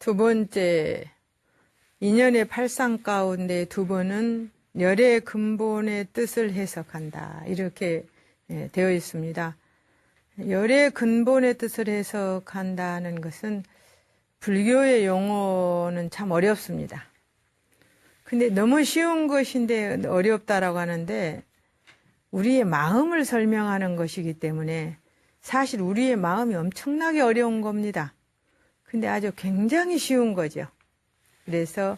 두 번째, 인연의 팔상 가운데 두 번은 열의 근본의 뜻을 해석한다. 이렇게 되어 있습니다. 열의 근본의 뜻을 해석한다는 것은 불교의 용어는 참 어렵습니다. 근데 너무 쉬운 것인데 어렵다라고 하는데 우리의 마음을 설명하는 것이기 때문에 사실 우리의 마음이 엄청나게 어려운 겁니다. 근데 아주 굉장히 쉬운 거죠. 그래서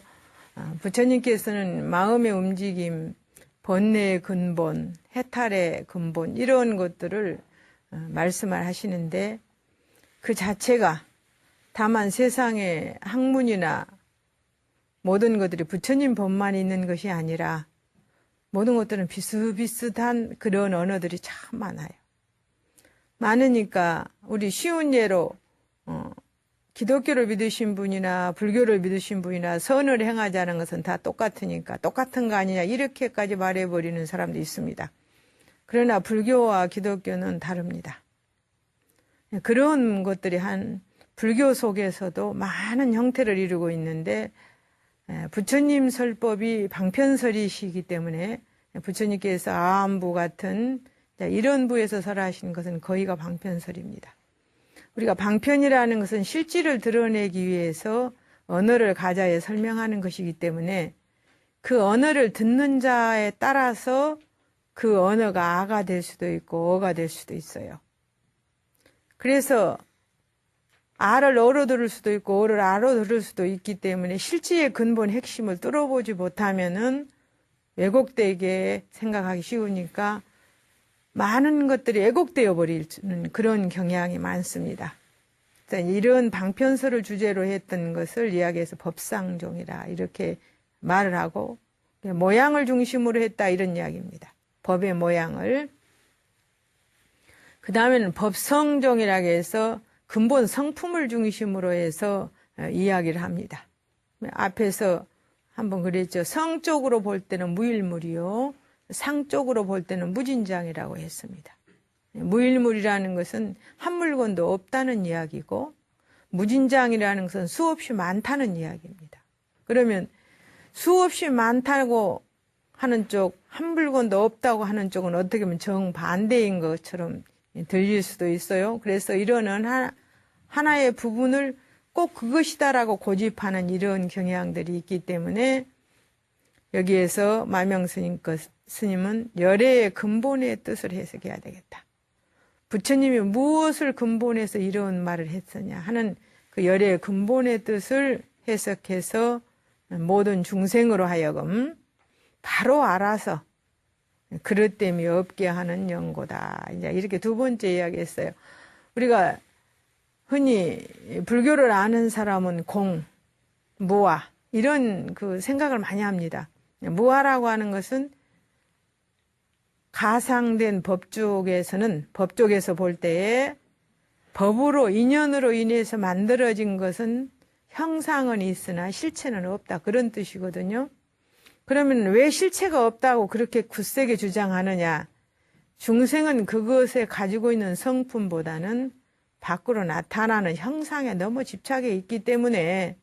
부처님께서는 마음의 움직임, 번뇌의 근본, 해탈의 근본 이런 것들을 말씀을 하시는데 그 자체가 다만 세상에 학문이나 모든 것들이 부처님 법만 있는 것이 아니라 모든 것들은 비슷비슷한 그런 언어들이 참 많아요. 많으니까 우리 쉬운 예로 기독교를 믿으신 분이나 불교를 믿으신 분이나 선을 행하자는 것은 다 똑같으니까 똑같은 거 아니냐 이렇게까지 말해버리는 사람도 있습니다. 그러나 불교와 기독교는 다릅니다. 그런 것들이 불교 속에서도 많은 형태를 이루고 있는데 부처님 설법이 방편설이시기 때문에 부처님께서 아함부 같은 이런 부에서 설하신 것은 거의가 방편설입니다. 우리가 방편이라는 것은 실질을 드러내기 위해서 언어를 가자에 설명하는 것이기 때문에 그 언어를 듣는 자에 따라서 그 언어가 아가 될 수도 있고 어가 될 수도 있어요. 그래서 아를 어로 들을 수도 있고 어를 아로 들을 수도 있기 때문에 실제의 근본 핵심을 뚫어보지 못하면은 왜곡되게 생각하기 쉬우니까 많은 것들이 왜곡되어 버리는 그런 경향이 많습니다. 이런 방편설을 주제로 했던 것을 이야기해서 법상종이라 이렇게 말을 하고 모양을 중심으로 했다 이런 이야기입니다. 법의 모양을. 그 다음에는 법성종이라고 해서 근본 성품을 중심으로 해서 이야기를 합니다. 앞에서 한번 그랬죠. 성적으로 볼 때는 무일물이요. 상적으로 볼 때는 무진장이라고 했습니다. 무일물이라는 것은 한 물건도 없다는 이야기고 무진장이라는 것은 수없이 많다는 이야기입니다. 그러면 수없이 많다고 하는 쪽, 한 물건도 없다고 하는 쪽은 어떻게 보면 정반대인 것처럼 들릴 수도 있어요. 그래서 이러는 하나의 부분을 꼭 그것이다라고 고집하는 이런 경향들이 있기 때문에 여기에서 마명스님은 열의 근본의 뜻을 해석해야 되겠다. 부처님이 무엇을 근본해서 이런 말을 했느냐 하는 그 열의 근본의 뜻을 해석해서 모든 중생으로 하여금 바로 알아서 그릇됨이 없게 하는 연고다. 이제 이렇게 두 번째 이야기했어요. 우리가 흔히 불교를 아는 사람은 공, 무아 이런 그 생각을 많이 합니다. 무아라고 하는 것은 가상된 법 쪽에서 볼 때에 법으로 인연으로 인해서 만들어진 것은 형상은 있으나 실체는 없다 그런 뜻이거든요. 그러면 왜 실체가 없다고 그렇게 굳세게 주장하느냐? 중생은 그것에 가지고 있는 성품보다는 밖으로 나타나는 형상에 너무 집착해 있기 때문에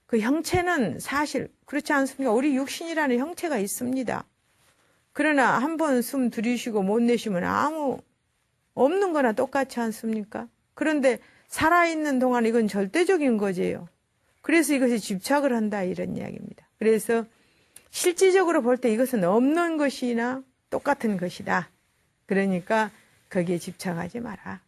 그 형체는 사실 그렇지 않습니까? 우리 육신이라는 형체가 있습니다. 그러나 한번 숨 들이쉬고 못 내쉬면 아무 없는 거나 똑같지 않습니까? 그런데 살아있는 동안 이건 절대적인 거지요. 그래서 이것이 집착을 한다 이런 이야기입니다. 그래서 실질적으로 볼 때 이것은 없는 것이나 똑같은 것이다. 그러니까 거기에 집착하지 마라.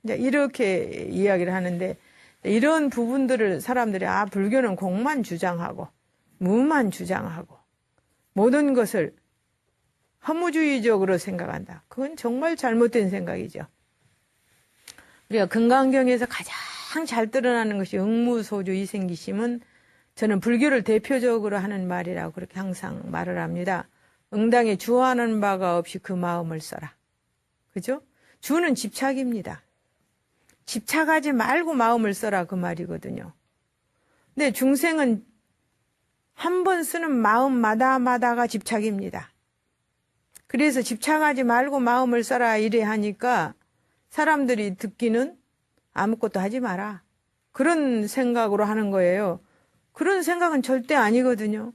이제 이렇게 이야기를 하는데 이런 부분들을 사람들이 불교는 공만 주장하고 무만 주장하고 모든 것을 허무주의적으로 생각한다. 그건 정말 잘못된 생각이죠. 우리가 금강경에서 가장 잘 드러나는 것이 응무소주 이생기심은 저는 불교를 대표적으로 하는 말이라고 그렇게 항상 말을 합니다. 응당에 주하는 바가 없이 그 마음을 써라. 그죠? 주는 집착입니다. 집착하지 말고 마음을 써라 그 말이거든요. 근데 중생은 한 번 쓰는 마음마다가 집착입니다. 그래서 집착하지 말고 마음을 써라 이래 하니까 사람들이 듣기는 아무것도 하지 마라. 그런 생각으로 하는 거예요. 그런 생각은 절대 아니거든요.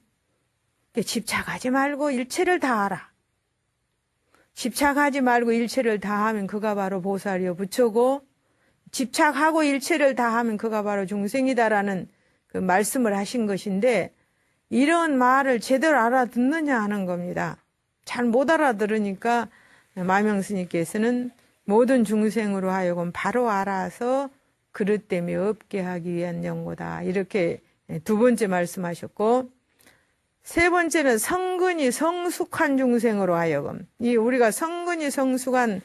집착하지 말고 일체를 다하라. 집착하지 말고 일체를 다하면 그가 바로 보살이요 부처고, 집착하고 일체를 다하면 그가 바로 중생이다라는 그 말씀을 하신 것인데, 이런 말을 제대로 알아듣느냐 하는 겁니다. 잘 못 알아들으니까 마명스님께서는 모든 중생으로 하여금 바로 알아서 그릇됨이 없게 하기 위한 연고다, 이렇게 두 번째 말씀하셨고, 세 번째는 성근이 성숙한 중생으로 하여금, 이 우리가 성근이 성숙한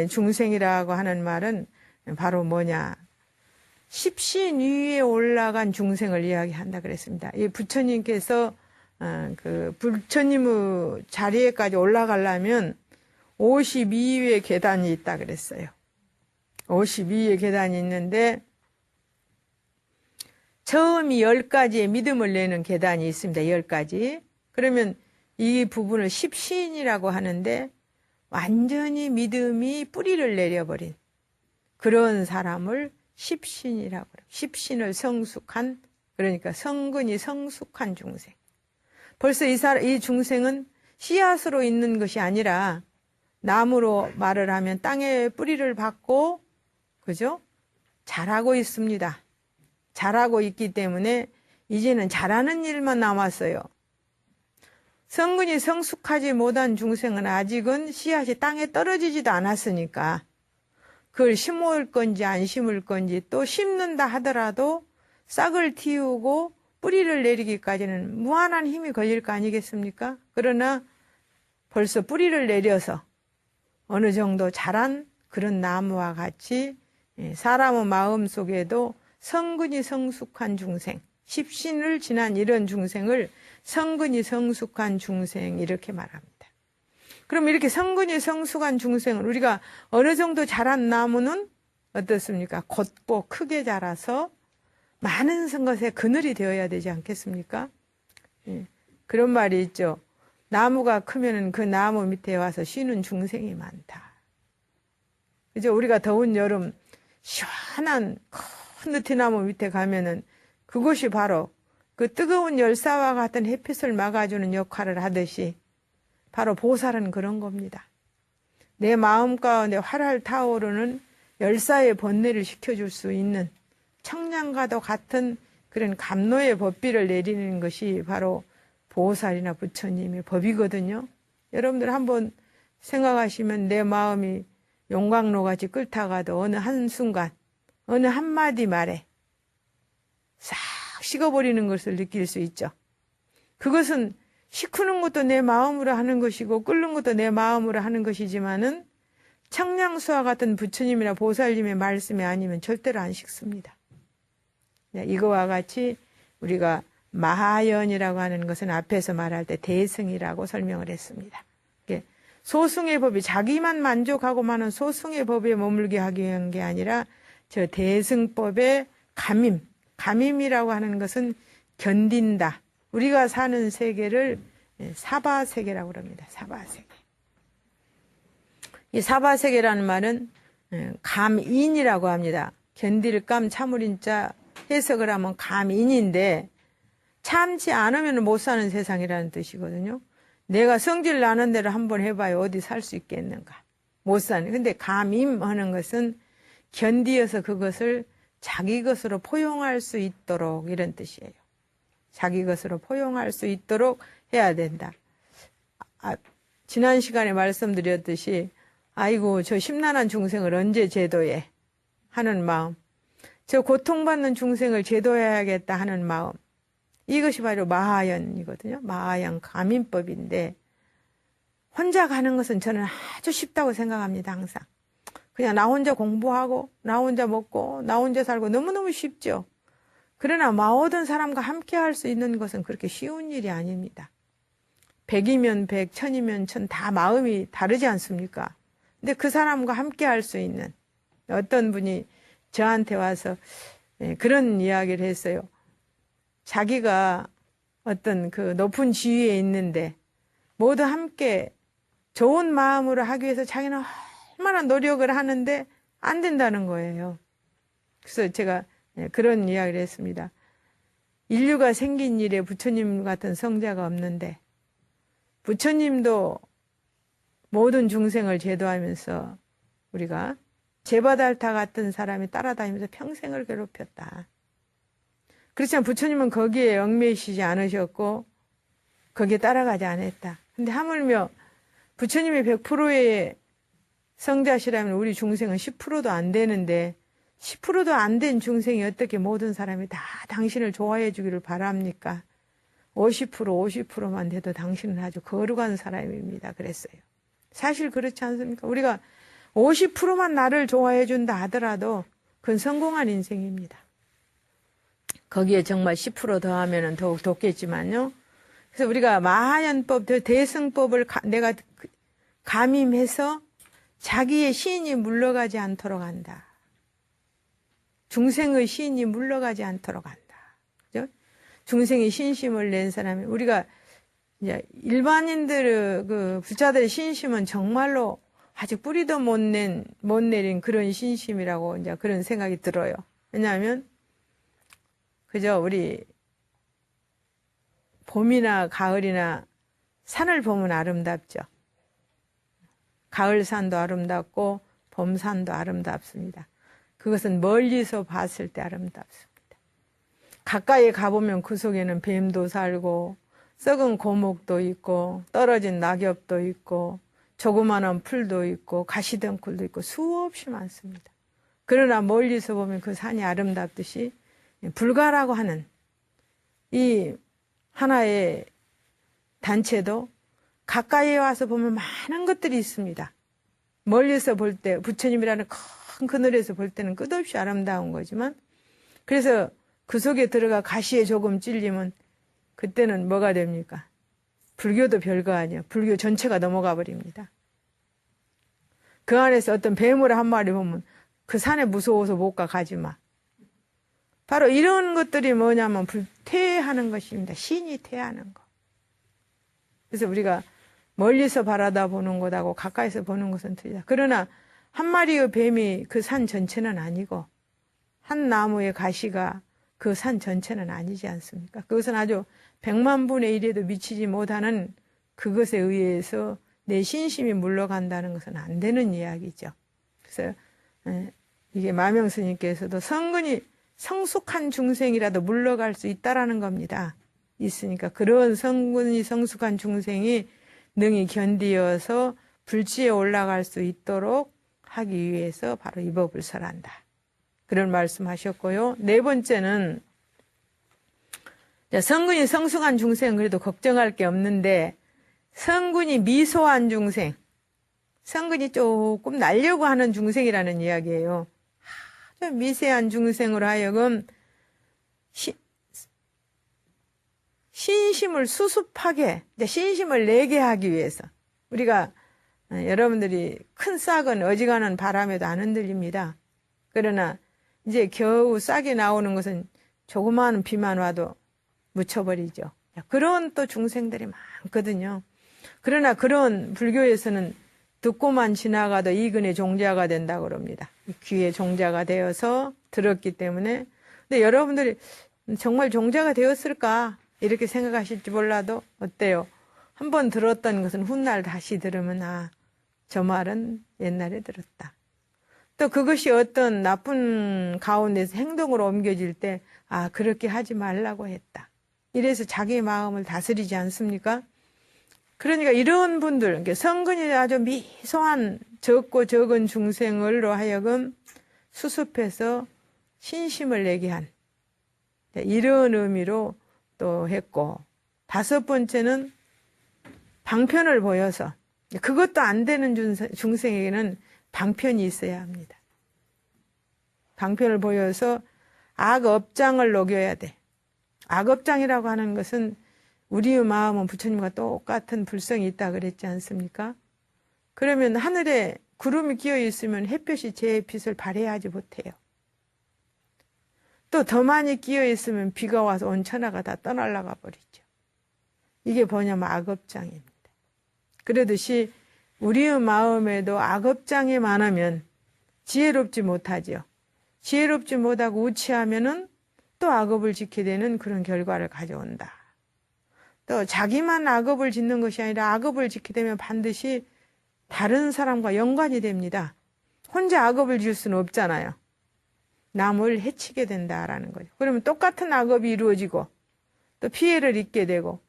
중생이라고 하는 말은 바로 뭐냐, 십신 위에 올라간 중생을 이야기한다 그랬습니다. 이 부처님께서 그 부처님의 자리에까지 올라가려면 52위의 계단이 있다 그랬어요. 52위의 계단이 있는데 처음이 10가지의 믿음을 내는 계단이 있습니다. 10가지. 그러면 이 부분을 십신이라고 하는데, 완전히 믿음이 뿌리를 내려버린 그런 사람을 십신이라고 그래요. 십신을 성숙한, 그러니까 성근이 성숙한 중생. 벌써 이 중생은 씨앗으로 있는 것이 아니라 나무로 말을 하면 땅에 뿌리를 받고, 그죠? 자라고 있습니다. 자라고 있기 때문에 이제는 자라는 일만 남았어요. 성근이 성숙하지 못한 중생은 아직은 씨앗이 땅에 떨어지지도 않았으니까 그걸 심을 건지 안 심을 건지, 또 심는다 하더라도 싹을 틔우고 뿌리를 내리기까지는 무한한 힘이 걸릴 거 아니겠습니까? 그러나 벌써 뿌리를 내려서 어느 정도 자란 그런 나무와 같이 사람의 마음 속에도 성근이 성숙한 중생, 십신을 지난 이런 중생을 성근이 성숙한 중생, 이렇게 말합니다. 그럼 이렇게 성근이 성숙한 중생은, 우리가 어느 정도 자란 나무는 어떻습니까? 곧고 크게 자라서 많은 것의 그늘이 되어야 되지 않겠습니까? 그런 말이 있죠. 나무가 크면은 그 나무 밑에 와서 쉬는 중생이 많다. 그죠? 우리가 더운 여름 시원한 큰 느티나무 밑에 가면은 그곳이 바로 그 뜨거운 열사와 같은 햇빛을 막아주는 역할을 하듯이 바로 보살은 그런 겁니다. 내 마음 가운데 활활 타오르는 열사의 번뇌를 식혀줄 수 있는 청량과도 같은 그런 감노의 법비를 내리는 것이 바로 보살이나 부처님의 법이거든요. 여러분들 한번 생각하시면 내 마음이 용광로같이 끓다가도 어느 한순간, 어느 한마디 말에 싹 식어버리는 것을 느낄 수 있죠. 그것은 식히는 것도 내 마음으로 하는 것이고 끓는 것도 내 마음으로 하는 것이지만은 청량수와 같은 부처님이나 보살님의 말씀이 아니면 절대로 안 식습니다. 이거와 같이 우리가 마하연이라고 하는 것은 앞에서 말할 때 대승이라고 설명을 했습니다. 소승의 법이 자기만 만족하고 마는 소승의 법에 머물게 하기 위한 게 아니라 저 대승법의 감임이라고 하는 것은 견딘다. 우리가 사는 세계를 사바세계라고 합니다. 사바세계. 이 사바세계라는 말은 감인이라고 합니다. 견딜 감 참을인자 해석을 하면 감인인데, 참지 않으면 못 사는 세상이라는 뜻이거든요. 내가 성질 나는 대로 한번 해봐야 어디 살 수 있겠는가. 못 사는. 근데 감임하는 것은 견디어서 그것을 자기 것으로 포용할 수 있도록, 이런 뜻이에요. 자기 것으로 포용할 수 있도록 해야 된다. 지난 시간에 말씀드렸듯이 아이고 저 심란한 중생을 언제 제도해 하는 마음, 저 고통받는 중생을 제도해야겠다 하는 마음, 이것이 바로 마하연이거든요. 마하연 감인법인데, 혼자 가는 것은 저는 아주 쉽다고 생각합니다. 항상 그냥 나 혼자 공부하고 나 혼자 먹고 나 혼자 살고 너무너무 쉽죠. 그러나 모든 사람과 함께 할 수 있는 것은 그렇게 쉬운 일이 아닙니다. 100이면 100, 1000이면 1000, 다 마음이 다르지 않습니까? 근데 그 사람과 함께 할 수 있는, 어떤 분이 저한테 와서 그런 이야기를 했어요. 자기가 어떤 그 높은 지위에 있는데 모두 함께 좋은 마음으로 하기 위해서 자기는 얼마나 노력을 하는데 안 된다는 거예요. 그래서 제가 그런 이야기를 했습니다. 인류가 생긴 이래 부처님 같은 성자가 없는데 부처님도 모든 중생을 제도하면서 우리가 제바달타 같은 사람이 따라다니면서 평생을 괴롭혔다. 그렇지만 부처님은 거기에 얽매이시지 않으셨고 거기에 따라가지 않았다. 근데 하물며 부처님이 100%의 성자시라면 우리 중생은 10%도 안 되는데 10%도 안 된 중생이 어떻게 모든 사람이 다 당신을 좋아해 주기를 바랍니까? 50%만 돼도 당신은 아주 거룩한 사람입니다. 그랬어요. 사실 그렇지 않습니까? 우리가 50%만 나를 좋아해 준다 하더라도 그건 성공한 인생입니다. 거기에 정말 10% 더하면 더욱 돋겠지만요. 그래서 우리가 마하연법, 대승법을 내가 감임해서 자기의 신이 물러가지 않도록 한다. 중생의 신이 물러가지 않도록 한다. 그죠? 중생의 신심을 낸 사람이, 우리가 이제 일반인들, 부자들의 신심은 정말로 아직 뿌리도 못 내린 그런 신심이라고 이제 그런 생각이 들어요. 왜냐하면, 그죠? 우리 봄이나 가을이나 산을 보면 아름답죠. 가을산도 아름답고 봄산도 아름답습니다. 그것은 멀리서 봤을 때 아름답습니다. 가까이 가보면 그 속에는 뱀도 살고 썩은 고목도 있고 떨어진 낙엽도 있고 조그마한 풀도 있고 가시덩굴도 있고 수없이 많습니다. 그러나 멀리서 보면 그 산이 아름답듯이 불가라고 하는 이 하나의 단체도 가까이 와서 보면 많은 것들이 있습니다. 멀리서 볼 때 부처님이라는 큰 그늘에서 볼 때는 끝없이 아름다운 거지만 그래서 그 속에 들어가 가시에 조금 찔리면 그때는 뭐가 됩니까? 불교도 별거 아니에요. 불교 전체가 넘어가 버립니다. 그 안에서 어떤 뱀을 한 마리 보면 그 산에 무서워서 못 가지 마. 바로 이런 것들이 뭐냐면 퇴하는 것입니다. 신이 퇴하는 거. 그래서 우리가 멀리서 바라다 보는 것하고 가까이서 보는 것은 틀리다. 그러나 한 마리의 뱀이 그 산 전체는 아니고 한 나무의 가시가 그 산 전체는 아니지 않습니까? 그것은 아주 100만 분의 1에도 미치지 못하는 그것에 의해서 내 신심이 물러간다는 것은 안 되는 이야기죠. 그래서 이게 마명스님께서도 성근이 성숙한 중생이라도 물러갈 수 있다라는 겁니다. 있으니까 그런 성근이 성숙한 중생이 능히 견디어서 불지에 올라갈 수 있도록 하기 위해서 바로 이 법을 설한다. 그런 말씀하셨고요. 네 번째는 성근이 성숙한 중생은 그래도 걱정할 게 없는데 성근이 미소한 중생, 성근이 조금 날려고 하는 중생이라는 이야기예요. 아주 미세한 중생으로 하여금 신심을 수습하게, 신심을 내게 하기 위해서 우리가 여러분들이 큰 싹은 어지간한 바람에도 안 흔들립니다. 그러나 이제 겨우 싹이 나오는 것은 조그마한 비만 와도 묻혀버리죠. 그런 또 중생들이 많거든요. 그러나 그런 불교에서는 듣고만 지나가도 이근의 종자가 된다고 그럽니다. 귀의 종자가 되어서 들었기 때문에. 근데 여러분들이 정말 종자가 되었을까? 이렇게 생각하실지 몰라도 어때요? 한번 들었던 것은 훗날 다시 들으면 저 말은 옛날에 들었다. 또 그것이 어떤 나쁜 가운데서 행동으로 옮겨질 때 그렇게 하지 말라고 했다. 이래서 자기 마음을 다스리지 않습니까? 그러니까 이런 분들, 성근이 아주 미소한 적고 적은 중생을로 하여금 수습해서 신심을 내게 한 이런 의미로 또 했고, 다섯 번째는 방편을 보여서 그것도 안 되는 중생에게는 방편이 있어야 합니다. 방편을 보여서 악업장을 녹여야 돼. 악업장이라고 하는 것은 우리의 마음은 부처님과 똑같은 불성이 있다 그랬지 않습니까? 그러면 하늘에 구름이 끼어 있으면 햇볕이 제 빛을 발해야 하지 못해요. 또 더 많이 끼어 있으면 비가 와서 온 천하가 다 떠날라가 버리죠. 이게 뭐냐면 악업장입니다. 그러듯이 우리의 마음에도 악업장이 많으면 지혜롭지 못하죠. 지혜롭지 못하고 우치하면은 또 악업을 짓게 되는 그런 결과를 가져온다. 또 자기만 악업을 짓는 것이 아니라 악업을 짓게 되면 반드시 다른 사람과 연관이 됩니다. 혼자 악업을 지을 수는 없잖아요. 남을 해치게 된다라는 거죠. 그러면 똑같은 악업이 이루어지고 또 피해를 입게 되고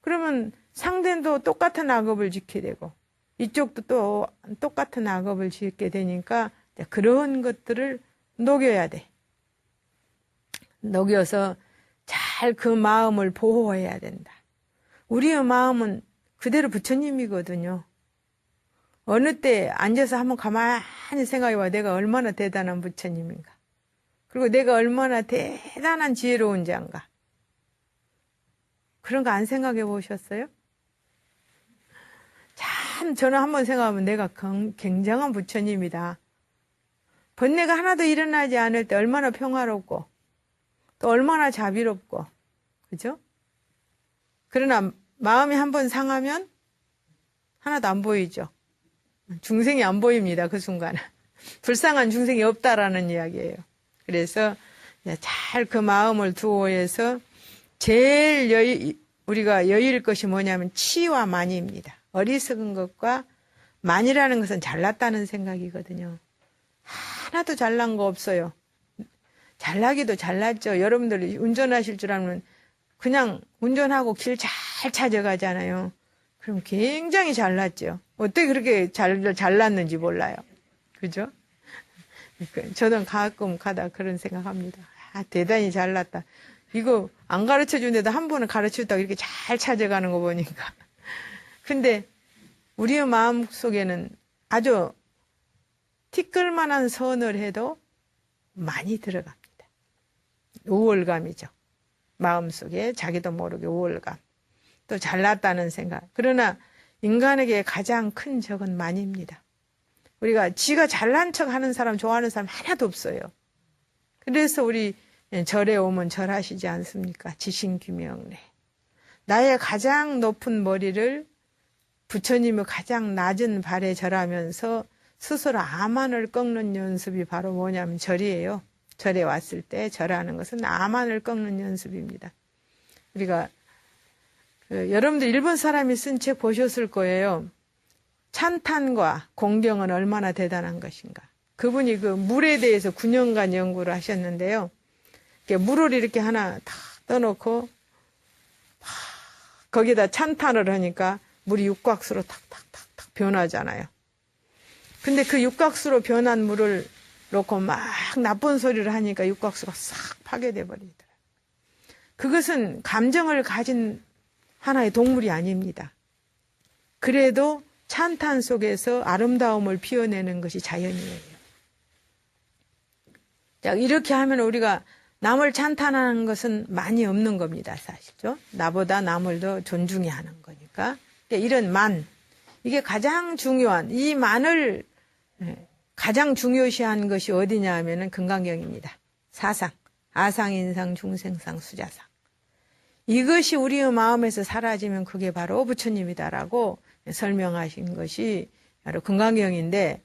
그러면 상대도 똑같은 악업을 짓게 되고 이쪽도 또 똑같은 악업을 짓게 되니까 그런 것들을 녹여야 돼. 녹여서 잘 그 마음을 보호해야 된다. 우리의 마음은 그대로 부처님이거든요. 어느 때 앉아서 한번 가만히 생각해봐. 내가 얼마나 대단한 부처님인가. 그리고 내가 얼마나 대단한 지혜로운 자인가. 그런 거 안 생각해 보셨어요? 참 저는 한번 생각하면 내가 굉장한 부처님이다. 번뇌가 하나도 일어나지 않을 때 얼마나 평화롭고 또 얼마나 자비롭고 그죠? 그러나 마음이 한번 상하면 하나도 안 보이죠. 중생이 안 보입니다. 그 순간은. 불쌍한 중생이 없다라는 이야기예요. 그래서 잘 그 마음을 두어해서 제일 우리가 여유일 것이 뭐냐면 치와 만이입니다. 어리석은 것과 만이라는 것은 잘났다는 생각이거든요. 하나도 잘난 거 없어요. 잘나기도 잘났죠. 여러분들이 운전하실 줄 알면 그냥 운전하고 길 잘 찾아가잖아요. 그럼 굉장히 잘났죠. 어떻게 그렇게 잘났는지 몰라요. 그죠? 저는 가끔 가다 그런 생각합니다. 아, 대단히 잘났다. 이거 안 가르쳐 주는데도 한 번은 가르쳐줬다고 이렇게 잘 찾아가는 거 보니까. 근데 우리의 마음 속에는 아주 티끌만한 선을 해도 많이 들어갑니다. 우월감이죠. 마음속에 자기도 모르게 우월감. 또 잘났다는 생각. 그러나 인간에게 가장 큰 적은 만입니다. 우리가 지가 잘난 척 하는 사람, 좋아하는 사람 하나도 없어요. 그래서 우리 절에 오면 절하시지 않습니까? 지신규명래. 나의 가장 높은 머리를 부처님의 가장 낮은 발에 절하면서 스스로 아만을 꺾는 연습이 바로 뭐냐면 절이에요. 절에 왔을 때 절하는 것은 아만을 꺾는 연습입니다. 우리가 여러분들 일본 사람이 쓴 책 보셨을 거예요. 찬탄과 공경은 얼마나 대단한 것인가. 그분이 그 물에 대해서 9년간 연구를 하셨는데요. 물을 이렇게 하나 다 떠놓고 거기다 찬탄을 하니까 물이 육각수로 탁탁탁탁 변하잖아요. 근데 그 육각수로 변한 물을 놓고 막 나쁜 소리를 하니까 육각수가 싹 파괴돼 버리더라고요. 그것은 감정을 가진 하나의 동물이 아닙니다. 그래도 찬탄 속에서 아름다움을 피워내는 것이 자연이에요. 자, 이렇게 하면 우리가 남을 찬탄하는 것은 많이 없는 겁니다, 사실죠. 나보다 남을 더 존중해야 하는 거니까. 이런 만, 이게 가장 중요한, 이 만을 가장 중요시한 것이 어디냐 하면은 금강경입니다. 사상, 아상, 인상, 중생상, 수자상. 이것이 우리의 마음에서 사라지면 그게 바로 부처님이다라고 설명하신 것이 바로 금강경인데,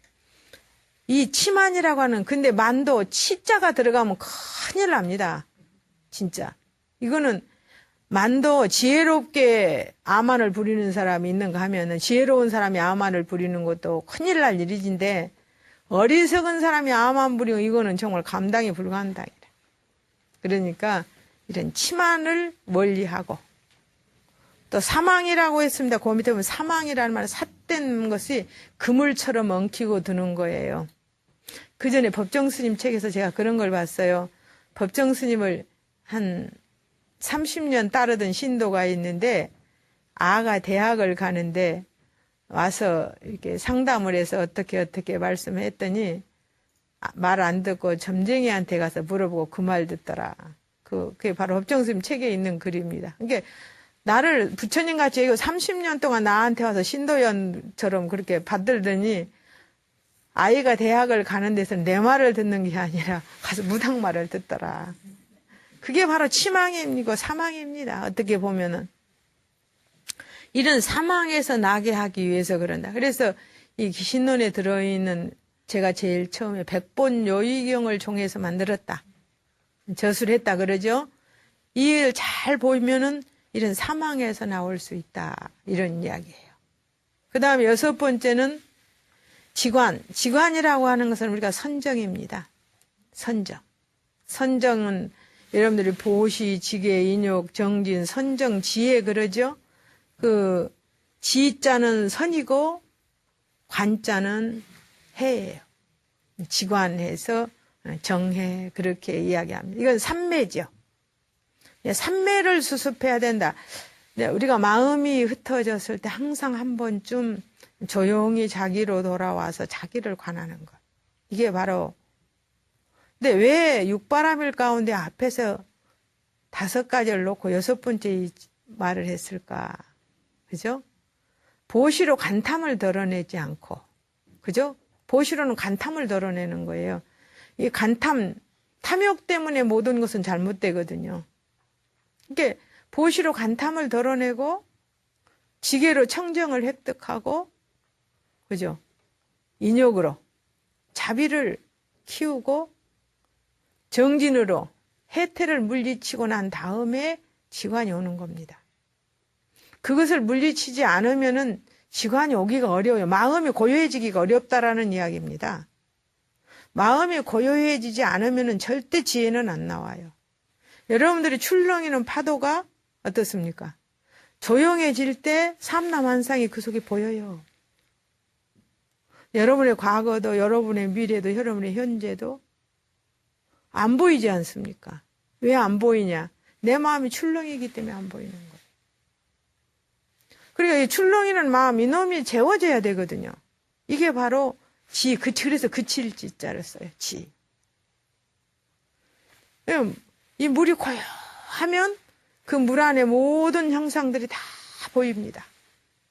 이 치만이라고 하는, 근데 만도 치자가 들어가면 큰일 납니다. 진짜. 이거는 만도 지혜롭게 아만을 부리는 사람이 있는가 하면은 지혜로운 사람이 아만을 부리는 것도 큰일 날 일인데, 어리석은 사람이 아만 부리고 이거는 정말 감당이 불가한다. 그러니까 이런 치만을 멀리하고, 또 사망이라고 했습니다. 그 밑에 보면 사망이라는 말은 삿된 것이 그물처럼 엉키고 드는 거예요. 그 전에 법정스님 책에서 제가 그런 걸 봤어요. 법정스님을 한 30년 따르던 신도가 있는데, 아가 대학을 가는데 와서 이렇게 상담을 해서 어떻게 말씀했더니 말 안 듣고 점쟁이한테 가서 물어보고 그 말 듣더라. 그게 바로 법정스님 책에 있는 글입니다. 그러니까 나를 부처님같이 이거 30년 동안 나한테 와서 신도연처럼 그렇게 받들더니 아이가 대학을 가는 데서 내 말을 듣는 게 아니라 가서 무당 말을 듣더라. 그게 바로 치망이고 사망입니다. 어떻게 보면은. 이런 사망에서 나게 하기 위해서 그런다. 그래서 이 신론에 들어있는 제가 제일 처음에 백본 요의경을 종해서 만들었다. 저술을 했다 그러죠. 이 일 잘 보면은 이런 사망에서 나올 수 있다. 이런 이야기예요. 그 다음에 6번째는 지관이라고 하는 것은 우리가 선정입니다. 선정은 여러분들이 보시, 지계, 인욕, 정진, 선정, 지혜 그러죠. 그 지자는 선이고 관자는 해예요. 지관해서 정해 그렇게 이야기합니다. 이건 삼매죠. 삼매를 수습해야 된다. 우리가 마음이 흩어졌을 때 항상 한 번쯤 조용히 자기로 돌아와서 자기를 관하는 것. 이게 바로 근데 왜 육바람일 가운데 앞에서 5가지를 놓고 6번째 말을 했을까? 그죠? 보시로 간탐을 드러내지 않고, 그죠? 보시로는 간탐을 드러내는 거예요. 이 탐욕 때문에 모든 것은 잘못되거든요. 그러니까 보시로 간탐을 드러내고, 지계로 청정을 획득하고, 그죠? 인욕으로 자비를 키우고, 정진으로 해태를 물리치고 난 다음에 지관이 오는 겁니다. 그것을 물리치지 않으면은 지관이 오기가 어려워요. 마음이 고요해지기가 어렵다라는 이야기입니다. 마음이 고요해지지 않으면은 절대 지혜는 안 나와요. 여러분들이 출렁이는 파도가 어떻습니까? 조용해질 때 삼남한상이 그 속에 보여요. 여러분의 과거도, 여러분의 미래도, 여러분의 현재도 안 보이지 않습니까? 왜 안 보이냐? 내 마음이 출렁이기 때문에 안 보이는 거예요. 그러니까 이 출렁이는 마음, 이놈이 재워져야 되거든요. 이게 바로 그래서 그칠 지자를 써요. 지. 이 물이 고요하면 그 물 안에 모든 형상들이 다 보입니다.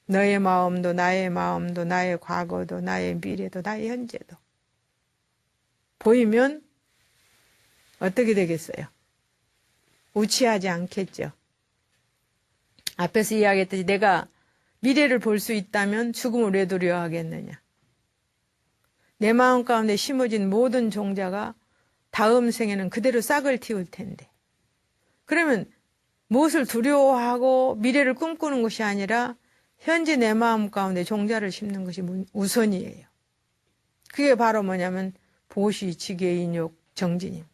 너의 마음도, 나의 마음도, 나의 과거도, 나의 미래도, 나의 현재도. 보이면 어떻게 되겠어요? 우치하지 않겠죠. 앞에서 이야기했듯이 내가 미래를 볼 수 있다면 죽음을 왜 두려워하겠느냐. 내 마음 가운데 심어진 모든 종자가 다음 생에는 그대로 싹을 틔울 텐데. 그러면 무엇을 두려워하고 미래를 꿈꾸는 것이 아니라 현재 내 마음 가운데 종자를 심는 것이 우선이에요. 그게 바로 뭐냐면 보시, 지계, 인욕, 정진입니다.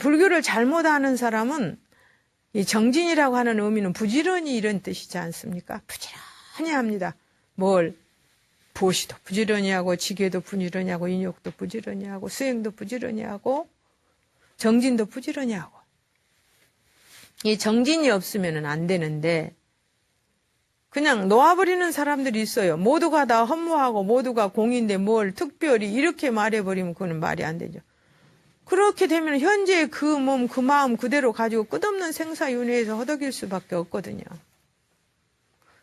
불교를 잘못 아는 사람은 이 정진이라고 하는 의미는 부지런히 이런 뜻이지 않습니까? 부지런히 합니다. 뭘? 보시도 부지런히 하고, 지계도 부지런히 하고, 인욕도 부지런히 하고, 수행도 부지런히 하고, 정진도 부지런히 하고. 이 정진이 없으면 안 되는데, 그냥 놓아버리는 사람들이 있어요. 모두가 다 허무하고, 모두가 공인데 뭘 특별히 이렇게 말해버리면 그건 말이 안 되죠. 그렇게 되면 현재 그 몸, 그 마음 그대로 가지고 끝없는 생사윤회에서 허덕일 수밖에 없거든요.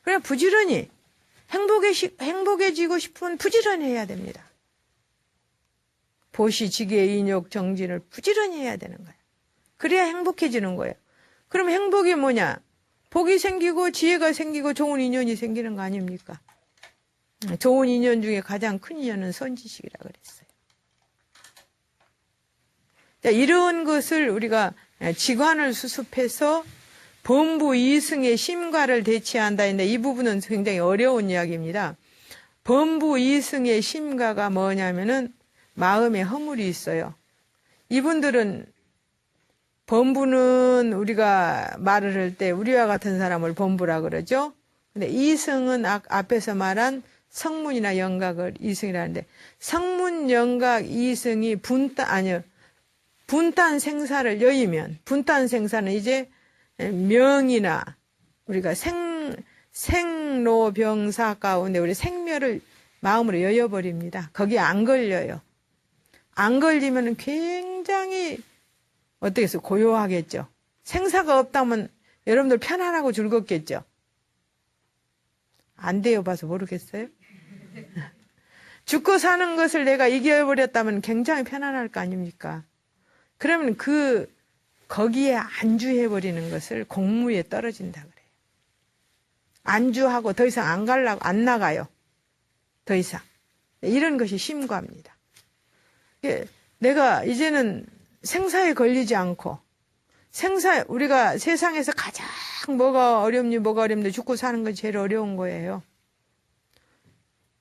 그냥 부지런히 행복해지고 싶으면 부지런히 해야 됩니다. 보시, 지계, 인욕, 정진을 부지런히 해야 되는 거예요. 그래야 행복해지는 거예요. 그럼 행복이 뭐냐? 복이 생기고 지혜가 생기고 좋은 인연이 생기는 거 아닙니까? 좋은 인연 중에 가장 큰 인연은 선지식이라 그랬어요. 자, 이런 것을 우리가 지관을 수습해서 범부 이승의 심가를 대치한다 했는데 이 부분은 굉장히 어려운 이야기입니다. 범부 이승의 심가가 뭐냐면은 마음에 허물이 있어요. 이분들은 범부는 우리가 말을 할 때 우리와 같은 사람을 범부라 그러죠. 근데 이승은 앞에서 말한 성문이나 영각을 이승이라는데 성문, 영각, 이승이 분단 생사를 여의면, 분단 생사는 이제 명이나 우리가 생로병사 가운데 우리 생멸을 마음으로 여여버립니다. 거기에 안 걸려요. 안 걸리면 굉장히 어떻겠어요? 고요하겠죠. 생사가 없다면 여러분들 편안하고 즐겁겠죠. 안 되어 봐서 모르겠어요. 죽고 사는 것을 내가 이겨버렸다면 굉장히 편안할 거 아닙니까? 그러면 거기에 안주해버리는 것을 공무에 떨어진다 그래요. 안주하고 더 이상 안 나가요. 더 이상. 이런 것이 심과입니다. 내가 이제는 생사에 걸리지 않고 우리가 세상에서 가장 뭐가 어렵니 죽고 사는 건 제일 어려운 거예요.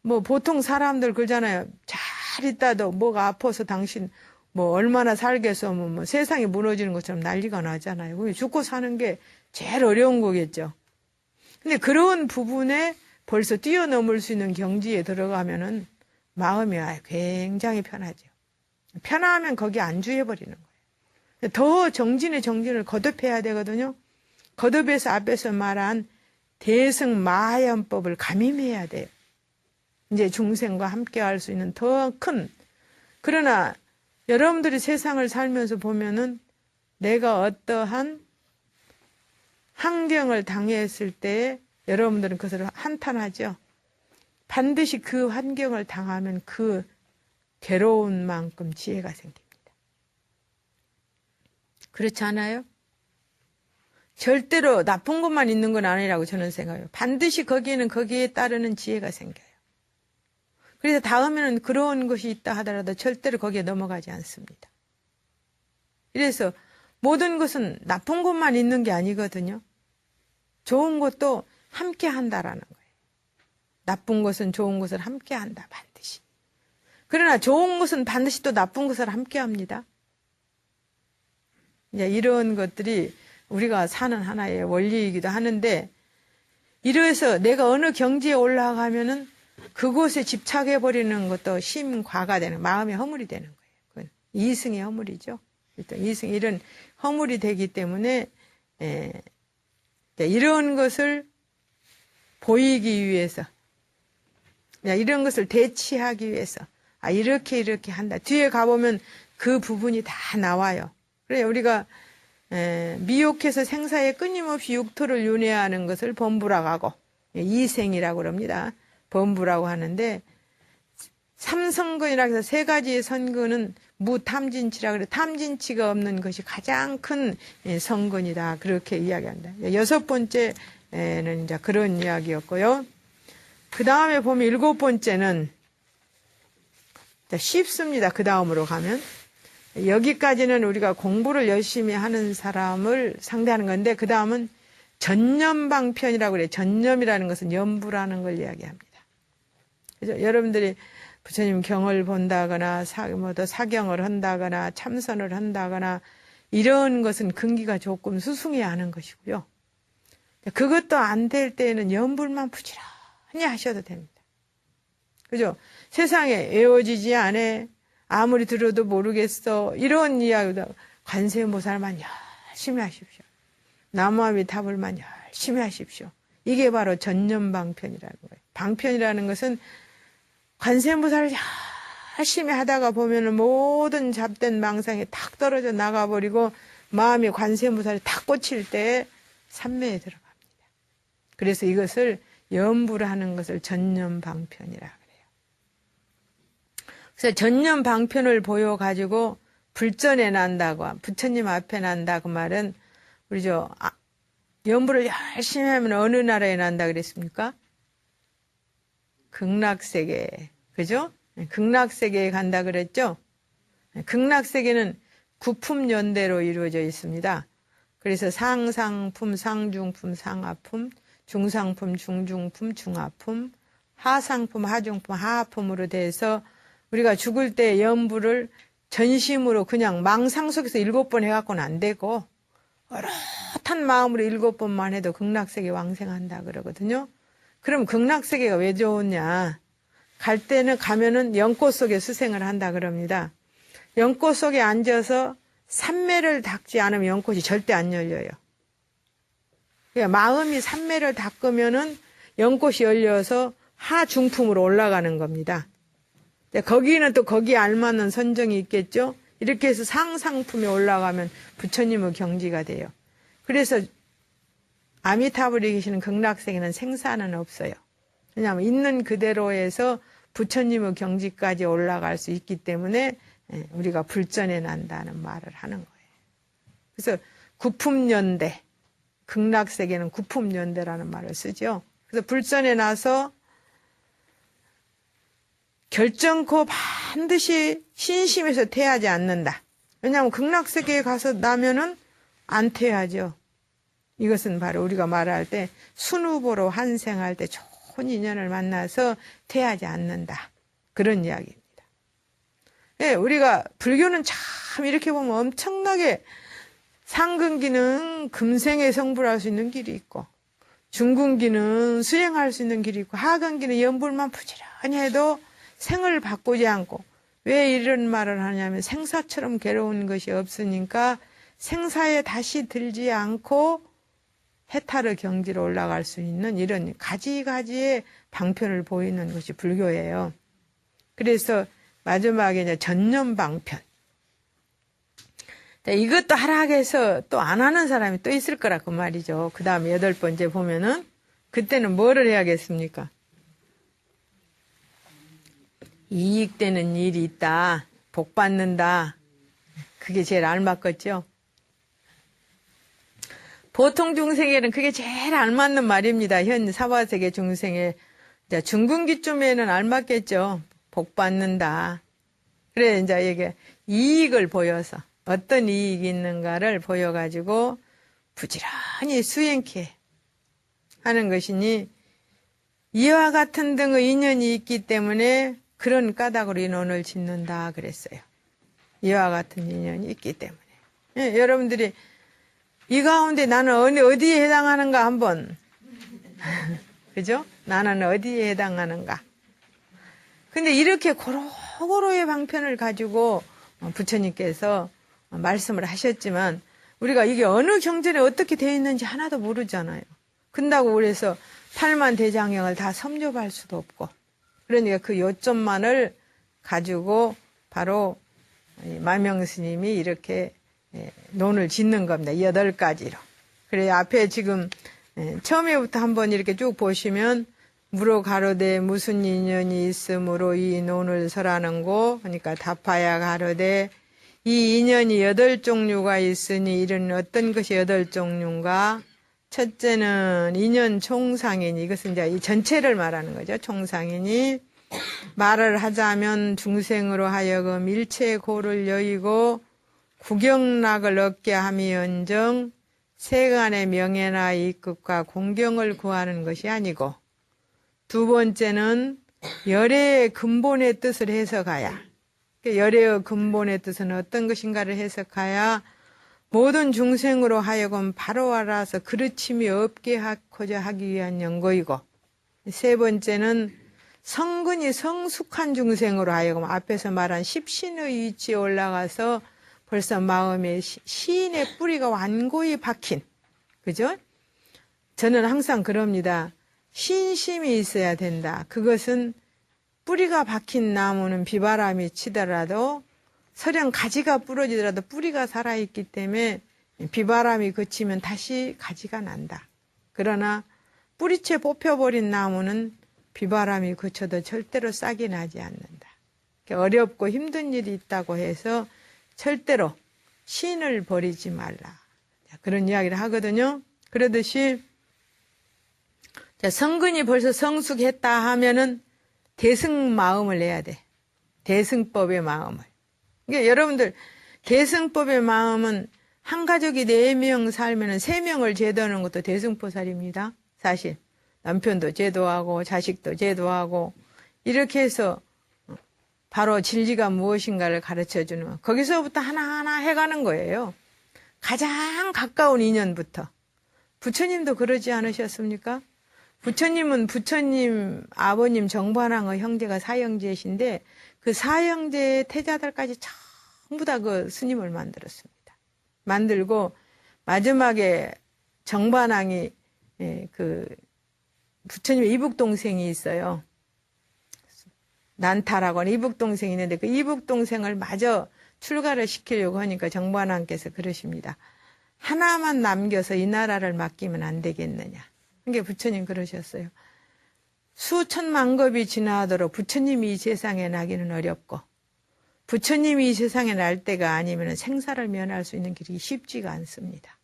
뭐 보통 사람들 그러잖아요. 잘 있다도 뭐가 아파서 당신 뭐 얼마나 살겠어 뭐 세상이 무너지는 것처럼 난리가 나잖아요. 죽고 사는 게 제일 어려운 거겠죠. 근데 그런 부분에 벌써 뛰어넘을 수 있는 경지에 들어가면은 마음이 굉장히 편하죠. 편하면 거기 안주해버리는 거예요. 더 정진을 거듭해야 되거든요. 거듭해서 앞에서 말한 대승마하연법을 감임해야 돼요. 이제 중생과 함께 할 수 있는 더 큰, 그러나 여러분들이 세상을 살면서 보면은 내가 어떠한 환경을 당했을 때 여러분들은 그것을 한탄하죠. 반드시 그 환경을 당하면 그 괴로운 만큼 지혜가 생깁니다. 그렇지 않아요? 절대로 나쁜 것만 있는 건 아니라고 저는 생각해요. 반드시 거기에는 거기에 따르는 지혜가 생겨요. 그래서 다음에는 그런 것이 있다 하더라도 절대로 거기에 넘어가지 않습니다. 그래서 모든 것은 나쁜 것만 있는 게 아니거든요. 좋은 것도 함께 한다라는 거예요. 나쁜 것은 좋은 것을 함께 한다, 반드시. 그러나 좋은 것은 반드시 또 나쁜 것을 함께 합니다. 이제 이런 것들이 우리가 사는 하나의 원리이기도 하는데, 이래서 내가 어느 경지에 올라가면은 그곳에 집착해버리는 것도 심과가 되는, 마음의 허물이 되는 거예요. 그건 이승의 허물이죠. 일단 이승, 이런 허물이 되기 때문에, 이런 것을 보이기 위해서, 이런 것을 대치하기 위해서, 이렇게 한다. 뒤에 가보면 그 부분이 다 나와요. 그래, 우리가, 미혹해서 생사에 끊임없이 육토를 윤회하는 것을 범부라고 하고, 이생이라고 합니다. 범부라고 하는데, 삼성근이라고 해서 세 가지의 선근은 무탐진치라 그래. 탐진치가 없는 것이 가장 큰 성근이다. 그렇게 이야기한다. 여섯 번째는 이제 그런 이야기였고요. 그 다음에 보면 일곱 번째는 쉽습니다. 그 다음으로 가면. 여기까지는 우리가 공부를 열심히 하는 사람을 상대하는 건데, 그 다음은 전념방편이라고 그래요. 전념이라는 것은 염불하는 걸 이야기합니다. 그죠? 여러분들이 부처님 경을 본다거나 사경을 한다거나 참선을 한다거나 이런 것은 근기가 조금 수승해야 하는 것이고요. 그것도 안 될 때에는 염불만 부지런히 하셔도 됩니다. 그죠? 세상에 애워지지 않아, 아무리 들어도 모르겠어, 이런 이야기도 관세음보살만 열심히 하십시오. 나무아미타불만 열심히 하십시오. 이게 바로 전념방편이라는 거예요. 방편이라는 것은 관세음보살을 열심히 하다가 보면은 모든 잡된 망상이 탁 떨어져 나가버리고 마음이 관세음보살에 탁 꽂힐 때 삼매에 들어갑니다. 그래서 이것을 염불하는 것을 전념방편이라 그래요. 그래서 전념방편을 보여가지고 불전에 난다고, 부처님 앞에 난다 그 말은 우리 염불을 열심히 하면 어느 나라에 난다 그랬습니까? 극락세계, 그죠? 극락세계에 간다 그랬죠? 극락세계는 구품연대로 이루어져 있습니다. 그래서 상상품, 상중품, 상하품, 중상품, 중중품, 중하품, 하상품, 하중품, 하하품으로 돼서 우리가 죽을 때 염불을 전심으로 그냥 망상 속에서 7번 해갖고는 안 되고 어릇한 마음으로 7번만 해도 극락세계 왕생한다 그러거든요. 그럼 극락세계가 왜 좋으냐? 갈 때는 가면은 연꽃 속에 수생을 한다 그럽니다. 연꽃 속에 앉아서 삼매를 닦지 않으면 연꽃이 절대 안 열려요. 그러니까 마음이 삼매를 닦으면은 연꽃이 열려서 하중품으로 올라가는 겁니다. 거기는 또 거기에 알맞는 선정이 있겠죠? 이렇게 해서 상상품에 올라가면 부처님의 경지가 돼요. 그래서 아미타불이 계시는 극락세계는 생사는 없어요. 왜냐하면 있는 그대로에서 부처님의 경지까지 올라갈 수 있기 때문에 우리가 불전에 난다는 말을 하는 거예요. 그래서 구품연대, 극락세계는 구품연대라는 말을 쓰죠. 그래서 불전에 나서 결정코 반드시 신심에서 퇴하지 않는다. 왜냐하면 극락세계에 가서 나면은 안 퇴하죠. 이것은 바로 우리가 말할 때 순후보로 환생할 때 좋은 인연을 만나서 퇴하지 않는다. 그런 이야기입니다. 네, 우리가 불교는 참 이렇게 보면 엄청나게 상근기는 금생에 성불할 수 있는 길이 있고, 중근기는 수행할 수 있는 길이 있고, 하근기는 연불만 부지런히 해도 생을 바꾸지 않고, 왜 이런 말을 하냐면 생사처럼 괴로운 것이 없으니까 생사에 다시 들지 않고 해탈의 경지로 올라갈 수 있는 이런 가지가지의 방편을 보이는 것이 불교예요. 그래서 마지막에 이제 전념방편. 이것도 하라 해서 또 안 하는 사람이 또 있을 거라 그 말이죠. 그 다음에 8번째 보면은 그때는 뭐를 해야겠습니까? 이익되는 일이 있다. 복 받는다. 그게 제일 알맞겠죠. 보통 중생에는 그게 제일 알맞는 말입니다. 현 사바세계 중생에 중근기쯤에는 알맞겠죠. 복 받는다. 그래 이제 이게 이익을 보여서 어떤 이익이 있는가를 보여가지고 부지런히 수행케 하는 것이니 이와 같은 등의 인연이 있기 때문에 그런 까닭으로 인원을 짓는다 그랬어요. 이와 같은 인연이 있기 때문에. 예, 여러분들이 이 가운데 나는 어디에 해당하는가 한번 그죠? 나는 어디에 해당하는가. 근데 이렇게 고루고루의 방편을 가지고 부처님께서 말씀을 하셨지만 우리가 이게 어느 경전에 어떻게 되어 있는지 하나도 모르잖아요. 근다고 그래서 팔만대장경을 다 섭렵할 수도 없고 그러니까 그 요점만을 가지고 바로 마명스님이 이렇게 논을 짓는 겁니다. 8가지로. 그래 앞에 지금 처음에부터 한번 이렇게 쭉 보시면 무로 가로되 무슨 인연이 있으므로 이 논을 설하는고 그러니까 답하야 가로되 이 인연이 8종류가 있으니 이런 어떤 것이 8종류인가? 첫째는 인연 총상이니 이것은 이제 이 전체를 말하는 거죠. 총상이니 말을 하자면 중생으로 하여금 일체 고를 여의고 구경락을 얻게 함이언정 세간의 명예나 이급과 공경을 구하는 것이 아니고 두 번째는 열애의 근본의 뜻을 해석하야. 열애의 근본의 뜻은 어떤 것인가를 해석하야 모든 중생으로 하여금 바로 알아서 그르침이 없게 하고자 하기 위한 연고이고 세 번째는 성근이 성숙한 중생으로 하여금 앞에서 말한 십신의 위치에 올라가서 벌써 마음에 시인의 뿌리가 완고히 박힌 그죠? 저는 항상 그럽니다. 신심이 있어야 된다. 그것은 뿌리가 박힌 나무는 비바람이 치더라도 설령 가지가 부러지더라도 뿌리가 살아있기 때문에 비바람이 그치면 다시 가지가 난다. 그러나 뿌리채 뽑혀버린 나무는 비바람이 그쳐도 절대로 싹이 나지 않는다. 어렵고 힘든 일이 있다고 해서 절대로 신을 버리지 말라. 그런 이야기를 하거든요. 그러듯이 성근이 벌써 성숙했다 하면은 대승 마음을 내야 돼. 대승법의 마음을. 그러니까 여러분들 대승법의 마음은 한 가족이 4명 살면은 3명을 제도하는 것도 대승포살입니다. 사실 남편도 제도하고 자식도 제도하고 이렇게 해서 바로 진리가 무엇인가를 가르쳐주는 거기서부터 하나하나 해가는 거예요. 가장 가까운 인연부터. 부처님도 그러지 않으셨습니까? 부처님은 부처님 아버님 정반왕의 형제가 사형제이신데 그 사형제의 태자들까지 전부 다 그 스님을 만들었습니다. 만들고 마지막에 정반왕이 그 부처님의 이북동생이 있어요. 난타라고 하는 이북동생이 있는데 그 이북동생을 마저 출가를 시키려고 하니까 정반왕께서 그러십니다. 하나만 남겨서 이 나라를 맡기면 안 되겠느냐. 그게 부처님 그러셨어요. 수천만 겁이 지나도록 부처님이 이 세상에 나기는 어렵고 부처님이 이 세상에 날 때가 아니면 생사를 면할 수 있는 길이 쉽지가 않습니다.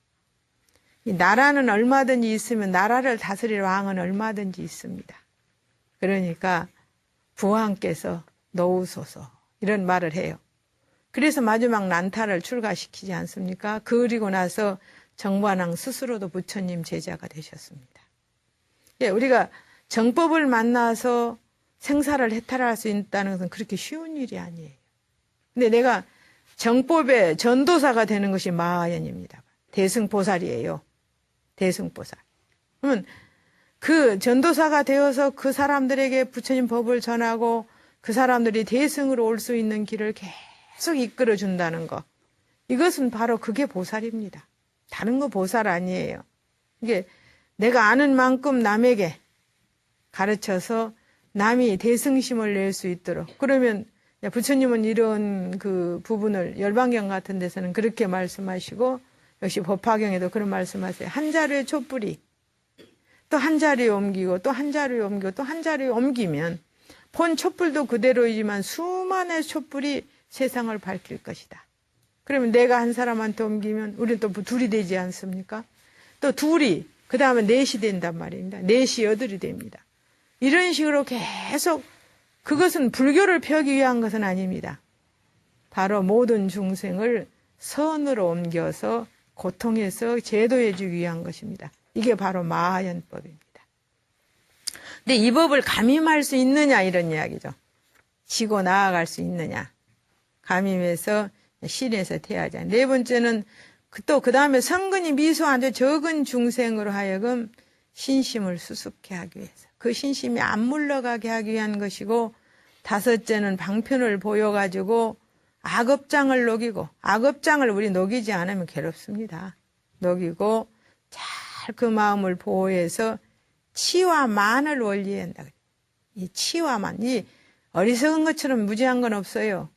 이 나라는 얼마든지 있으면 나라를 다스릴 왕은 얼마든지 있습니다. 그러니까 부왕께서 놓으소서 이런 말을 해요. 그래서 마지막 난타를 출가시키지 않습니까? 그리고 나서 정관왕 스스로도 부처님 제자가 되셨습니다. 예, 우리가 정법을 만나서 생사를 해탈할 수 있다는 것은 그렇게 쉬운 일이 아니에요. 근데 내가 정법의 전도사가 되는 것이 마하연입니다. 대승보살이에요. 대승보살. 그러면 그 전도사가 되어서 그 사람들에게 부처님 법을 전하고 그 사람들이 대승으로 올 수 있는 길을 계속 이끌어 준다는 것. 이것은 바로 그게 보살입니다. 다른 거 보살 아니에요. 이게 내가 아는 만큼 남에게 가르쳐서 남이 대승심을 낼 수 있도록. 그러면 부처님은 이런 그 부분을 열반경 같은 데서는 그렇게 말씀하시고 역시 법화경에도 그런 말씀하세요. 한 자루의 촛불이 또 한 자리에 옮기고 또 한 자리에 옮기고 또 한 자리에 옮기면 본 촛불도 그대로이지만 수많은 촛불이 세상을 밝힐 것이다. 그러면 내가 한 사람한테 옮기면 우리는 또 둘이 되지 않습니까? 또 둘이 그 다음에 넷이 된단 말입니다. 넷이 여덟이 됩니다. 이런 식으로 계속 그것은 불교를 펴기 위한 것은 아닙니다. 바로 모든 중생을 선으로 옮겨서 고통에서 제도해 주기 위한 것입니다. 이게 바로 마하연법입니다. 근데 이 법을 감임할 수 있느냐 이런 이야기죠. 지고 나아갈 수 있느냐. 감임해서 신에서 태하자. 네 번째는 또 그 다음에 성근이 미소한데 적은 중생으로 하여금 신심을 수습케 하기 위해서. 그 신심이 안 물러가게 하기 위한 것이고 다섯째는 방편을 보여가지고 악업장을 녹이고 악업장을 우리 녹이지 않으면 괴롭습니다. 녹이고 잘 그 마음을 보호해서 치와만을 원리한다. 이 치와만, 이 어리석은 것처럼 무지한 건 없어요.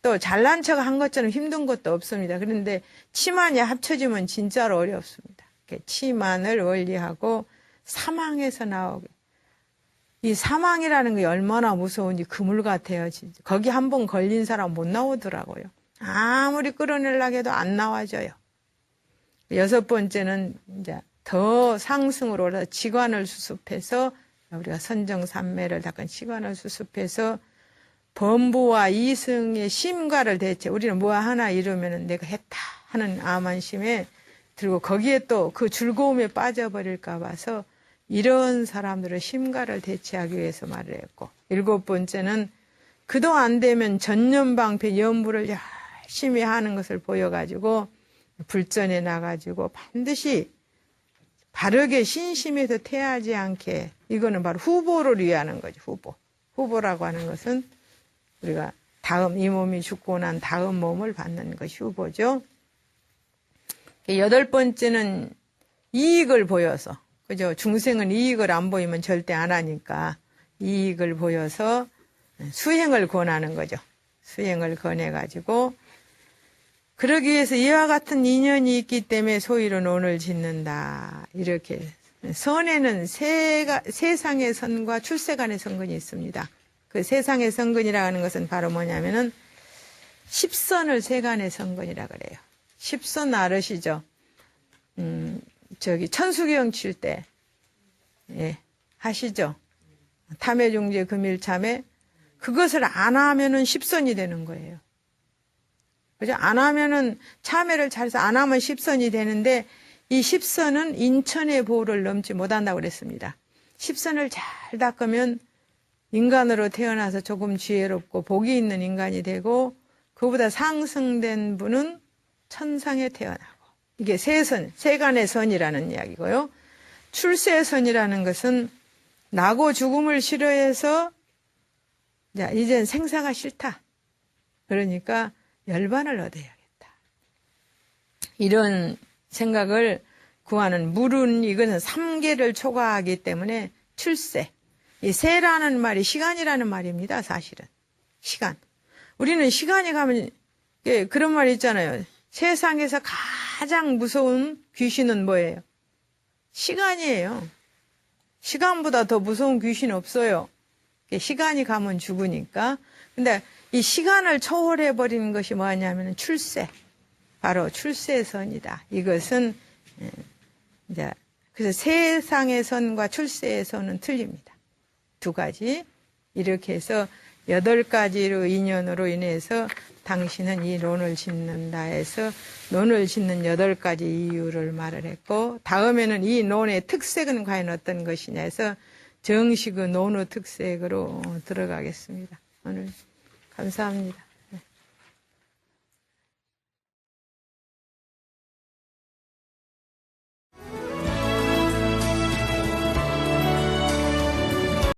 또 잘난 척 한 것처럼 힘든 것도 없습니다. 그런데 치만이 합쳐지면 진짜로 어렵습니다. 치만을 원리하고 사망에서 나오게. 이 사망이라는 게 얼마나 무서운지 그물 같아요. 진짜. 거기 한 번 걸린 사람 못 나오더라고요. 아무리 끌어내려고 해도 안 나와져요. 여섯 번째는 이제 더 상승으로 올라서 지관을 수습해서 우리가 선정삼매를 닦은 지관을 수습해서 범부와 이승의 심과를 대체 우리는 뭐 하나 이루면은 내가 했다 하는 암안심에 들고 거기에 또 그 즐거움에 빠져버릴까 봐서 이런 사람들의 심과를 대체하기 위해서 말을 했고 일곱 번째는 그도 안 되면 전념방패 연부를 열심히 하는 것을 보여가지고 불전에 나가지고 반드시 바르게 신심에서 태하지 않게 이거는 바로 후보를 위하는 거죠. 후보라고 하는 것은 우리가 다음 이 몸이 죽고 난 다음 몸을 받는 것이 후보죠. 여덟 번째는 이익을 보여서 그죠? 중생은 이익을 안 보이면 절대 안 하니까 이익을 보여서 수행을 권하는 거죠. 수행을 권해가지고 그러기 위해서 이와 같은 인연이 있기 때문에 소위로 논을 짓는다. 이렇게 선에는 세상의 선과 출세간의 선근이 있습니다. 그 세상의 선근이라고 하는 것은 바로 뭐냐면은 십선을 세간의 선근이라 그래요. 십선 알으시죠? 천수경 칠 때, 예, 하시죠? 탐해중재 금일참회. 그것을 안 하면은 십선이 되는 거예요. 그죠? 안 하면은 참회를 잘해서 안 하면 십선이 되는데 이 십선은 인천의 보호를 넘지 못한다고 그랬습니다. 십선을 잘 닦으면 인간으로 태어나서 조금 지혜롭고 복이 있는 인간이 되고 그보다 상승된 분은 천상에 태어나고 이게 세선, 세간의 선이라는 이야기고요. 출세선이라는 것은 나고 죽음을 싫어해서 이젠 생사가 싫다. 그러니까 열반을 얻어야겠다. 이런 생각을 구하는 물은 이것은 3계를 초과하기 때문에 출세. 이 세라는 말이 시간이라는 말입니다. 사실은. 시간. 우리는 시간이 가면 그런 말 있잖아요. 세상에서 가장 무서운 귀신은 뭐예요? 시간이에요. 시간보다 더 무서운 귀신 없어요. 시간이 가면 죽으니까. 근데 이 시간을 초월해버리는 것이 뭐냐면 출세. 바로 출세선이다. 이것은, 이제, 그래서 세상의 선과 출세의 선은 틀립니다. 두 가지. 이렇게 해서 8가지로 인연으로 인해서 당신은 이 논을 짓는다 해서 논을 짓는 8가지 이유를 말을 했고, 다음에는 이 논의 특색은 과연 어떤 것이냐 해서 정식 그 논의 특색으로 들어가겠습니다. 오늘 감사합니다.